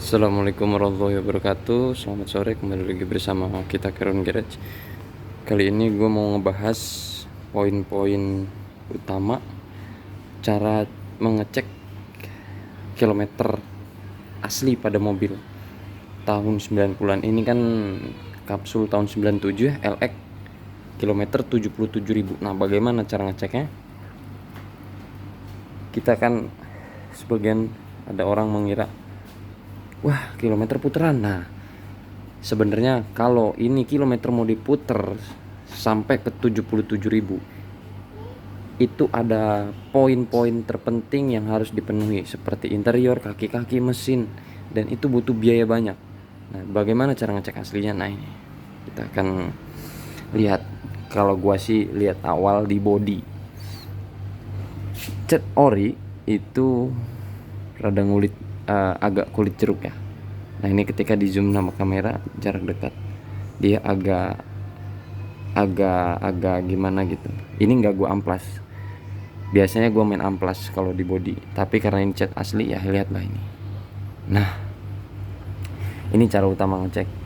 Assalamualaikum warahmatullahi wabarakatuh. Selamat sore, kembali lagi bersama kita Keron Garage. Kali ini gue mau ngebahas poin-poin utama cara mengecek kilometer asli pada mobil tahun 90-an. Ini kan kapsul tahun 97 ya, LX kilometer 77.000. Nah, bagaimana cara ngeceknya? Kita kan sebagian ada orang mengira, wah, kilometer putaran. Nah, sebenarnya kalau ini kilometer mau diputer sampai ke 77.000, itu ada poin-poin terpenting yang harus dipenuhi seperti interior, kaki-kaki, mesin, dan itu butuh biaya banyak. Nah, bagaimana cara ngecek aslinya? Nah, ini kita akan lihat. Kalau gua sih lihat awal di body. Cat ori itu rada ngulit, agak kulit jeruk ya. Nah, ini ketika di zoom sama kamera jarak dekat, dia agak gimana gitu. Ini nggak gua amplas. Biasanya gua main amplas kalau di body, tapi karena ini cat asli ya, lihatlah ini. Nah, ini cara utama ngecek.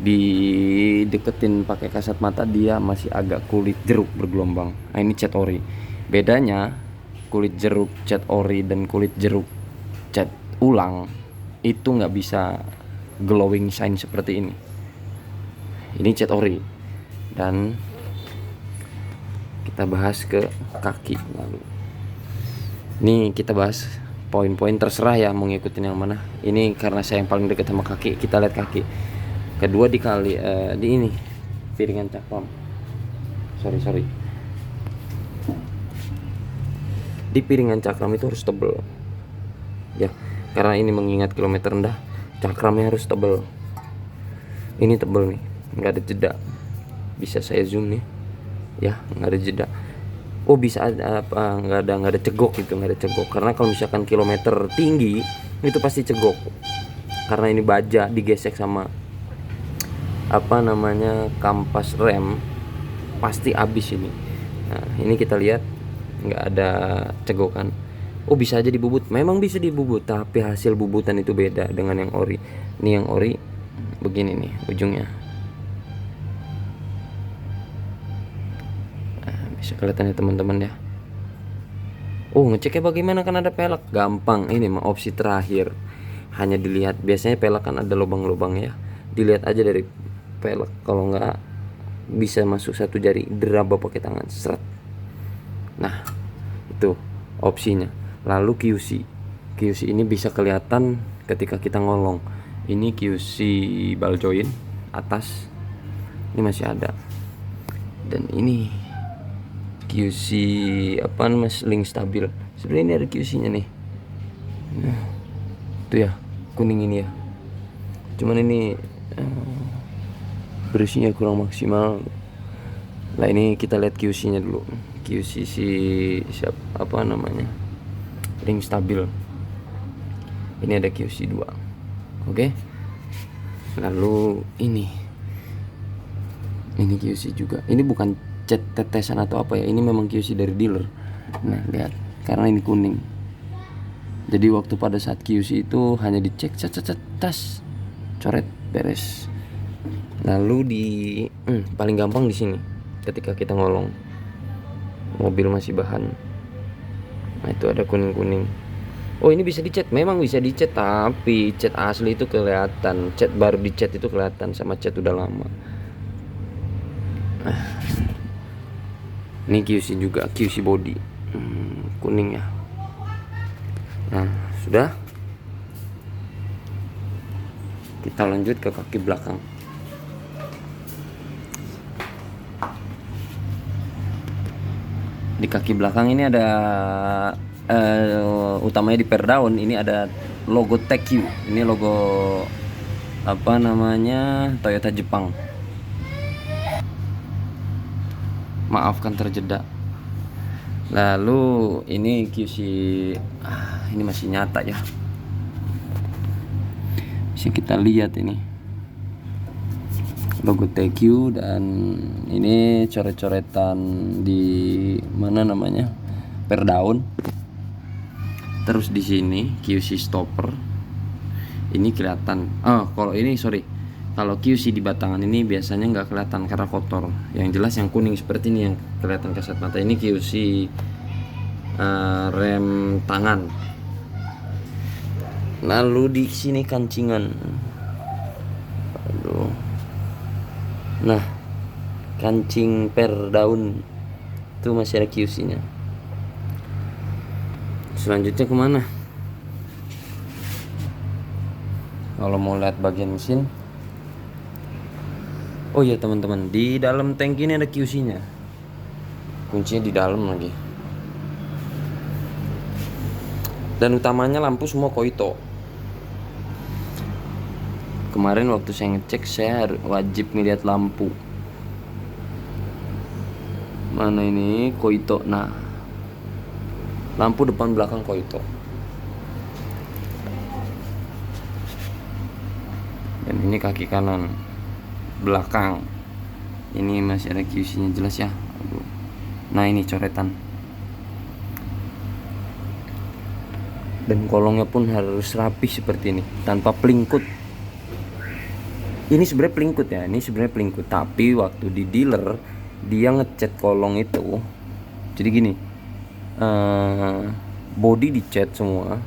Dideketin pakai kasat mata, dia masih agak kulit jeruk bergelombang. Nah, ini cat ori. Bedanya kulit jeruk cat ori dan kulit jeruk cat ulang itu nggak bisa glowing shine seperti ini. Ini cat ori. Dan kita bahas ke kaki. Lalu ini kita bahas poin-poin, terserah ya mau ngikutin yang mana. Ini karena saya yang paling dekat sama kaki, kita lihat kaki. Kedua dikali di ini piringan cakram. Sorry. Di piringan cakram itu harus tebel ya, karena ini mengingat kilometer rendah, cakramnya harus tebel. Ini tebel nih, nggak ada jeda. Bisa saya zoom nih ya, nggak ada jeda. Oh, bisa ada apa, nggak ada cegok gitu, nggak ada cegok. Karena kalau misalkan kilometer tinggi itu pasti cegok, karena ini baja digesek sama kampas rem, pasti habis ini. Nah, ini kita lihat nggak ada cegokan. Oh, bisa aja dibubut. Memang bisa dibubut, tapi hasil bubutan itu beda dengan yang ori. Ini yang ori begini nih ujungnya. Nah, bisa kelihatan ya teman-teman ya. Oh, ngeceknya bagaimana? Kan ada pelek. Gampang, ini mah opsi terakhir. Hanya dilihat, biasanya pelek kan ada lubang-lubang ya. Dilihat aja dari pelek. Kalau nggak, bisa masuk satu jari, deraba pakai tangan, seret. Nah, itu opsinya. Lalu QC ini bisa kelihatan ketika kita ngolong. Ini QC ball joint atas, ini masih ada. Dan ini QC link stabil. Sebenarnya ini ada QC-nya nih. Nah, itu ya, kuning ini ya. Cuman ini bersihnya kurang maksimal. Nah, ini kita lihat QC-nya dulu. QC ring stabil. Ini ada QC 2. Oke. Lalu ini QC juga. Ini bukan cat tetesan atau apa ya. Ini memang QC dari dealer. Nah, lihat. Karena ini kuning. Jadi waktu pada saat QC itu hanya dicek tas, coret, beres. Lalu di paling gampang di sini ketika kita ngolong. Mobil masih bahan. Nah, itu ada kuning-kuning. Oh, ini bisa dicat. Memang bisa dicat, tapi cat asli itu kelihatan. Cat baru dicat itu kelihatan sama cat udah lama. Nah, ini QC juga, QC body. Kuning ya. Nah, sudah. Kita lanjut ke kaki belakang. Di kaki belakang ini ada utamanya di per daun ini ada logo TQ. Ini logo Toyota Jepang. Maafkan terjeda. Lalu ini QC, ini masih nyata ya. Bisa kita lihat ini logo TQ, dan ini coret-coretan di per daun. Terus di sini QC stopper. Ini kelihatan. Oh, kalau ini sorry, kalau QC di batangan ini biasanya nggak kelihatan karena kotor. Yang jelas yang kuning seperti ini yang kelihatan kasat mata. Ini QC rem tangan. Lalu di sini kancingan. Aduh. Nah, kancing per daun itu masih ada QC-nya. Selanjutnya kemana? Kalau mau lihat bagian mesin, oh iya teman-teman, di dalam tank ini ada QC-nya. Kuncinya di dalam lagi. Dan utamanya lampu semua Koito. Kemarin waktu saya ngecek, saya wajib melihat lampu. Mana ini Koito? Nah, lampu depan belakang Koito. Dan ini kaki kanan belakang. Ini masih ada QC-nya jelas ya. Aduh. Nah, ini coretan. Dan kolongnya pun harus rapi seperti ini, tanpa pelingkut. Ini sebenarnya pelingkut ya, ini sebenarnya pelingkut. Tapi waktu di dealer dia ngecat kolong itu, jadi gini, body dicat semua,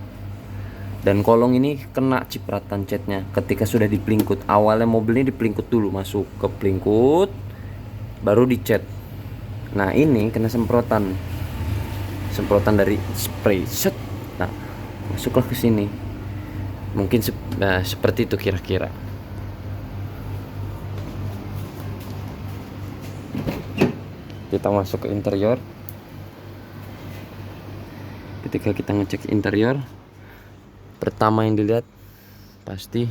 dan kolong ini kena cipratan catnya ketika sudah dipelingkut. Awalnya mobilnya dipelingkut dulu, masuk ke pelingkut, baru dicat. Nah ini kena semprotan dari spray, set. Nah masuklah ke sini. Mungkin seperti itu kira-kira. Kita masuk ke interior. Ketika kita ngecek interior, pertama yang dilihat pasti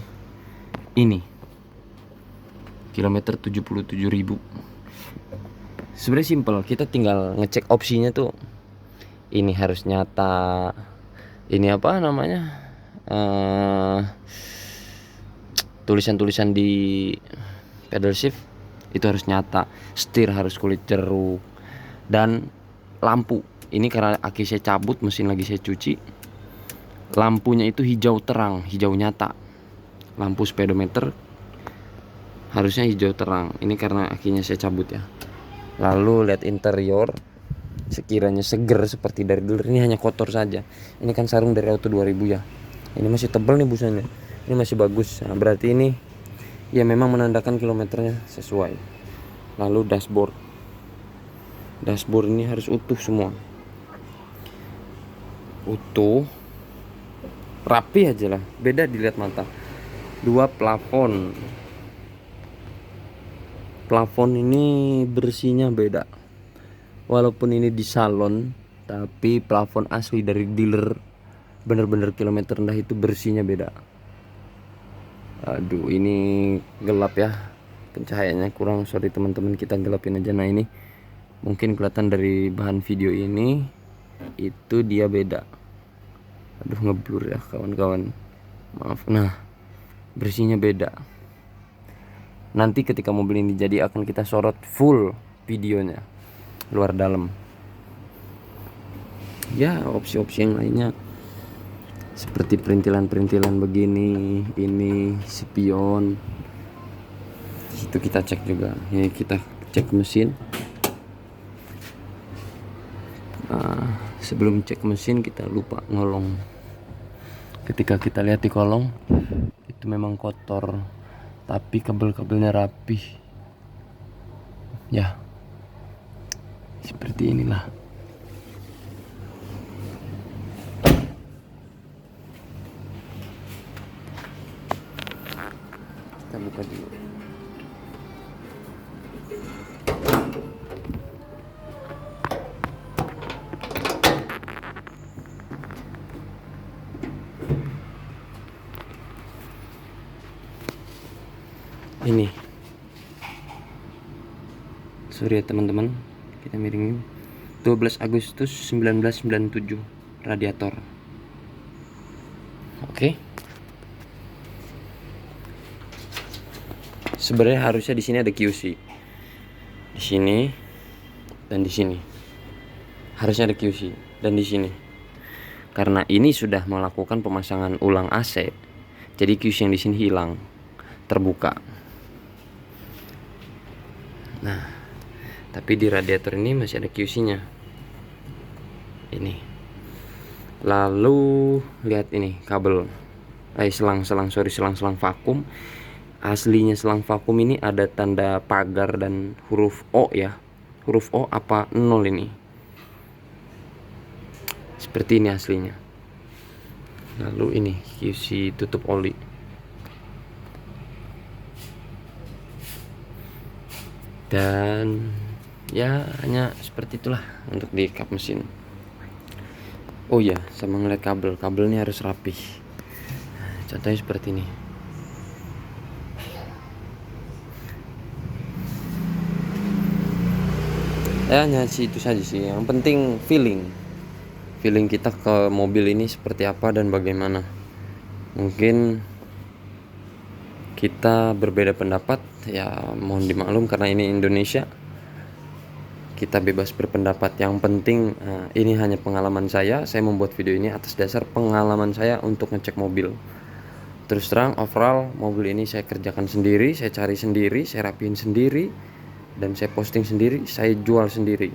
ini, kilometer 77.000. Sebenarnya simple, kita tinggal ngecek opsinya tuh. Ini harus nyata. Ini apa namanya? Tulisan-tulisan di pedal shift itu harus nyata. Setir harus kulit jeruk. Dan lampu, ini karena aki saya cabut, mesin lagi saya cuci, lampunya itu hijau terang, hijau nyata. Lampu speedometer harusnya hijau terang. Ini karena akinya saya cabut ya. Lalu lihat interior, sekiranya seger seperti dari dulu. Ini hanya kotor saja. Ini kan sarung dari Auto 2000 ya. Ini masih tebal nih busanya. Ini masih bagus. Nah, berarti ini ya memang menandakan kilometernya sesuai. Lalu dashboard ini harus utuh semua, utuh, rapi aja lah. Beda dilihat mata. Dua plafon ini bersihnya beda. Walaupun ini di salon, tapi plafon asli dari dealer bener-bener kilometer rendah itu bersihnya beda. Aduh, ini gelap ya, pencahayaannya kurang, sorry teman-teman, kita gelapin aja. Nah ini mungkin kelihatan dari bahan video ini, itu dia beda. Aduh, ngeblur ya kawan-kawan, maaf. Nah, bersihnya beda. Nanti ketika mobil ini jadi akan kita sorot full videonya, luar dalam. Ya, opsi-opsi yang lainnya seperti perintilan-perintilan begini, ini spion. Itu kita cek juga. Ya, kita cek mesin. Sebelum cek mesin kita lupa ngolong. Ketika kita lihat di kolong, itu memang kotor, tapi kabel-kabelnya rapi. Ya, seperti inilah. Kita buka dulu. Ini, sorry ya teman-teman, kita miringin. 12 Agustus 1997, radiator. Oke. Sebenarnya harusnya di sini ada QC. Di sini dan di sini. Harusnya ada QC dan di sini. Karena ini sudah melakukan pemasangan ulang AC, Jadi QC yang di sini hilang, terbuka. Nah, tapi di radiator ini masih ada QC-nya. Ini. Lalu lihat ini kabel. Selang vakum. Aslinya selang vakum ini ada tanda pagar dan huruf O ya. Huruf O apa 0 ini. Seperti ini aslinya. Lalu ini QC tutup oli. Dan ya hanya seperti itulah untuk di kap mesin. Oh ya, sama ngeliat kabelnya harus rapih. Contohnya seperti ini. Ya hanya itu saja sih. Yang penting feeling kita ke mobil ini seperti apa dan bagaimana. Mungkin kita berbeda pendapat, ya mohon dimaklum karena ini Indonesia. Kita bebas berpendapat. Yang penting ini hanya pengalaman saya membuat video ini atas dasar pengalaman saya untuk ngecek mobil. Terus terang overall mobil ini saya kerjakan sendiri, saya cari sendiri, saya rapiin sendiri, dan saya posting sendiri, saya jual sendiri.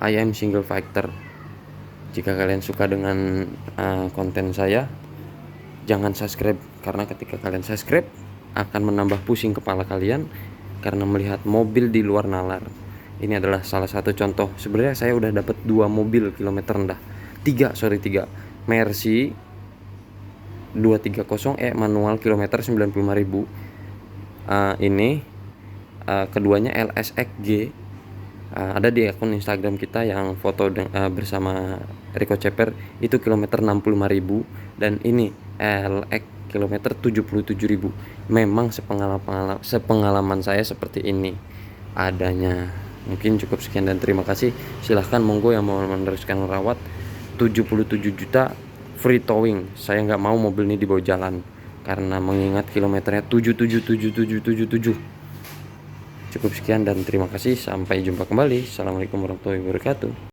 I am single fighter. Jika kalian suka dengan konten saya, jangan subscribe, karena ketika kalian subscribe akan menambah pusing kepala kalian karena melihat mobil di luar nalar. Ini adalah salah satu contoh. Sebenarnya saya udah dapat 2 mobil kilometer rendah. 3 Mercy 230E manual kilometer 95.000. Ini keduanya LSXG. Ada di akun Instagram kita yang foto bersama Rico Ceper, itu kilometer 65.000, dan ini LX kilometer 77.000. Memang sepengalaman saya seperti ini adanya. Mungkin cukup sekian dan terima kasih. Silahkan monggo yang mau meneruskan merawat. 77 juta free towing. Saya nggak mau mobil ini dibawa jalan karena mengingat kilometernya 777777. Cukup sekian dan terima kasih. Sampai jumpa kembali. Assalamualaikum warahmatullahi wabarakatuh.